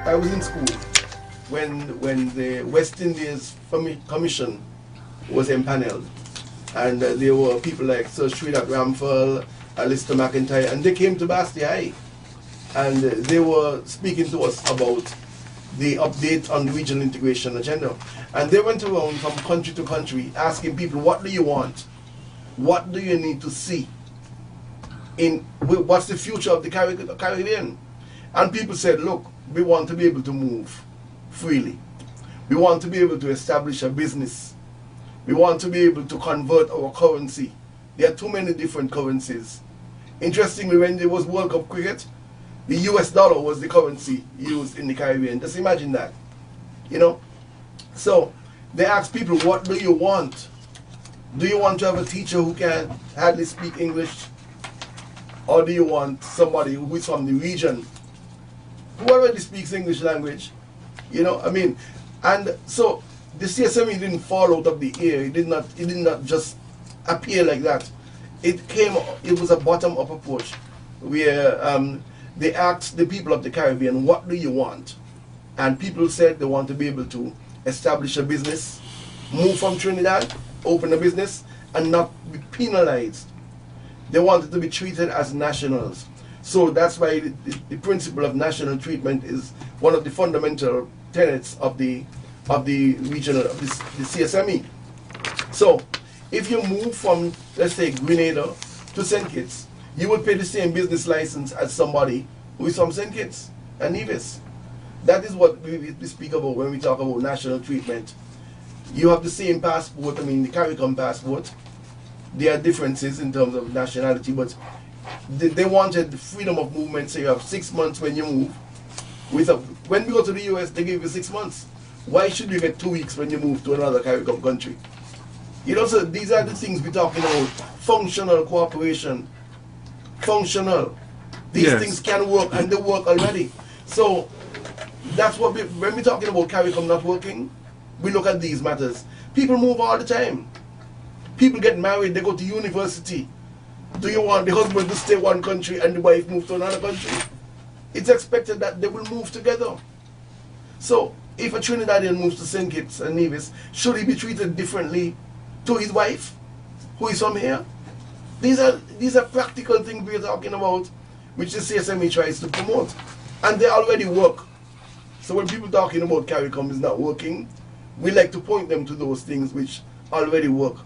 I was in school when the West Indies Commission was empaneled, and there were people like Sir Sridhar Ramphal, Alistair McIntyre, and they came to Basti High, and they were speaking to us about the update on the regional integration agenda. And they went around from country to country asking people, what do you want? What do you need to see? What's the future of the Caribbean? And people said, look, we want to be able to move freely. We want to be able to establish a business. We want to be able to convert our currency. There are too many different currencies. Interestingly, when there was World Cup cricket, the US dollar was the currency used in the Caribbean. Just imagine that, you know? So they asked people, what do you want? Do you want to have a teacher who can hardly speak English? Or do you want somebody who is from the region who already speaks English language? You know, I mean, and so the CSME didn't fall out of the air. It did not just appear like that. It was a bottom-up approach where they asked the people of the Caribbean, what do you want? And people said they want to be able to establish a business, move from Trinidad, open a business, and not be penalized. They wanted to be treated as nationals. So that's why the principle of national treatment is one of the fundamental tenets of the regional, of the CSME. So if you move from, let's say, Grenada to St. Kitts, you will pay the same business license as somebody who is from St. Kitts and Nevis. That is what we speak about when we talk about national treatment. You have the same passport, I mean the CARICOM passport. There are differences in terms of nationality, but they wanted the freedom of movement, so you have 6 months when you move. When we go to the US, they give you 6 months. Why should you get 2 weeks when you move to another CARICOM country? You know, so these are the things we're talking about. Functional cooperation. Functional. These things can work, and they work already. So that's what when we're talking about CARICOM not working, we look at these matters. People move all the time. People get married, they go to university. Do you want the husband to stay one country and the wife move to another country? It's expected that they will move together. So if a Trinidadian moves to St. Kitts and Nevis, should he be treated differently to his wife, who is from here? These are practical things we're talking about, which the CSME tries to promote. And they already work. So when people talking about CARICOM is not working, we like to point them to those things which already work.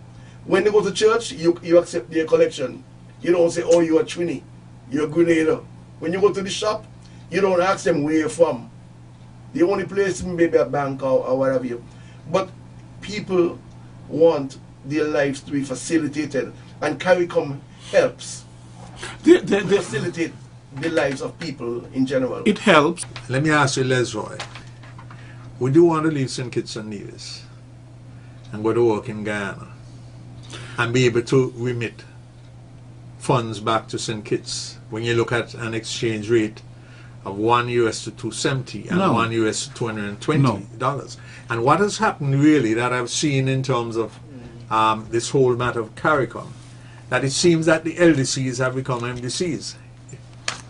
When they go to church, you accept their collection. You don't say, oh, you're a Trini, you're a Grenada. When you go to the shop, you don't ask them where you're from. The only place maybe a bank or whatever. But people want their lives to be facilitated, and CARICOM helps facilitate the lives of people in general. It helps. Let me ask you, Lesroy, would you want to leave St. Kitts and Nevis and go to work in Guyana and be able to remit funds back to St. Kitts when you look at an exchange rate of $1 to $2.70 and $1 to $220? And what has happened really that I've seen in terms of this whole matter of CARICOM, that it seems that the LDCs have become MDCs.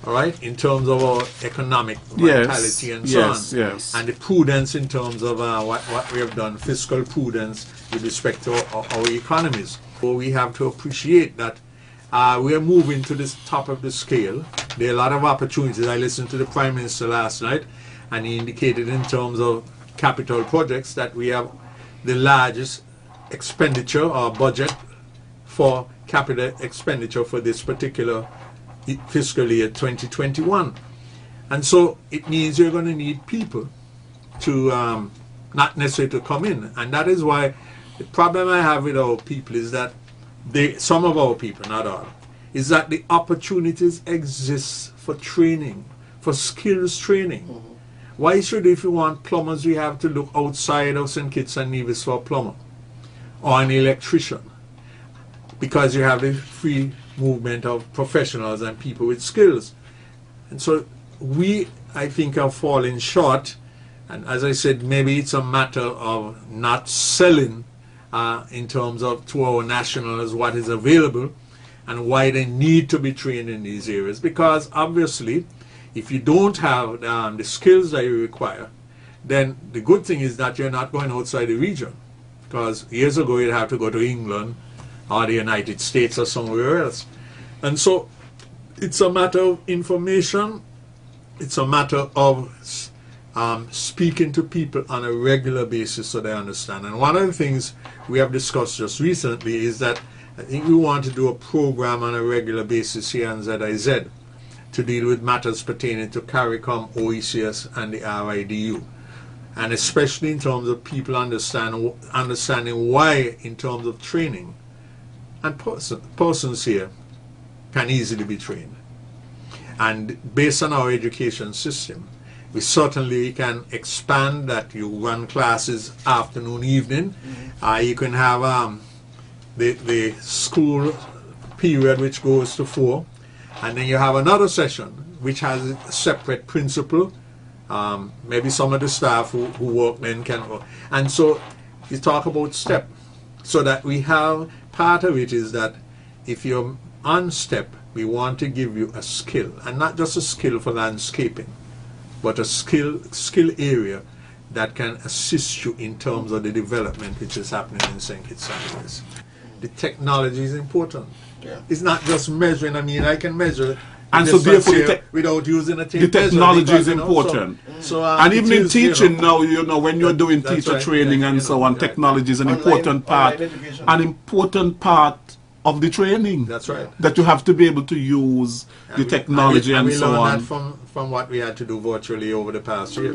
All right, in terms of our economic vitality and so on, and the prudence in terms of what we have done, fiscal prudence with respect to our economies. So we have to appreciate that we are moving to this top of the scale. There are a lot of opportunities. I listened to the Prime Minister last night, and he indicated in terms of capital projects that we have the largest expenditure or budget for capital expenditure for this particular fiscal year 2021. And so it means you're going to need people to not necessarily to come in. And that is why the problem I have with our people is that some of our people, not all, is that the opportunities exist for training, for skills training. Why should, if you want plumbers, we have to look outside of St. Kitts and Nevis for a plumber or an electrician? Because you have the free movement of professionals and people with skills. And so we, I think, are falling short. And as I said, maybe it's a matter of not selling in terms of to our nationals what is available and why they need to be trained in these areas. Because obviously, if you don't have the skills that you require, then the good thing is that you're not going outside the region. Because years ago you'd have to go to England or the United States or somewhere else. And so it's a matter of information, it's a matter of speaking to people on a regular basis so they understand. And one of the things we have discussed just recently is that I think we want to do a program on a regular basis here on ZIZ to deal with matters pertaining to CARICOM, OECS, and the RIDU. And especially in terms of people understanding why, in terms of training, and persons here can easily be trained. And based on our education system, we certainly can expand that. You run classes afternoon, evening. You can have the school period which goes to 4, and then you have another session which has a separate principal. Maybe some of the staff who work then can work. And so you talk about STEP, so that we have, part of it is that if you're on STEP, we want to give you a skill, and not just a skill for landscaping, but a skill area that can assist you in terms of the development which is happening in St. Kitts and Nevis. The technology is important. Yeah. It's not just measuring. I mean, I can measure, and so therefore without using a tape the technology measure, is important. And even in teaching now, when you're doing teacher right, training and so on, technology is an important part, of the training. That's right. That you have to be able to use the technology and so on. We learned that from what we had to do virtually over the past year.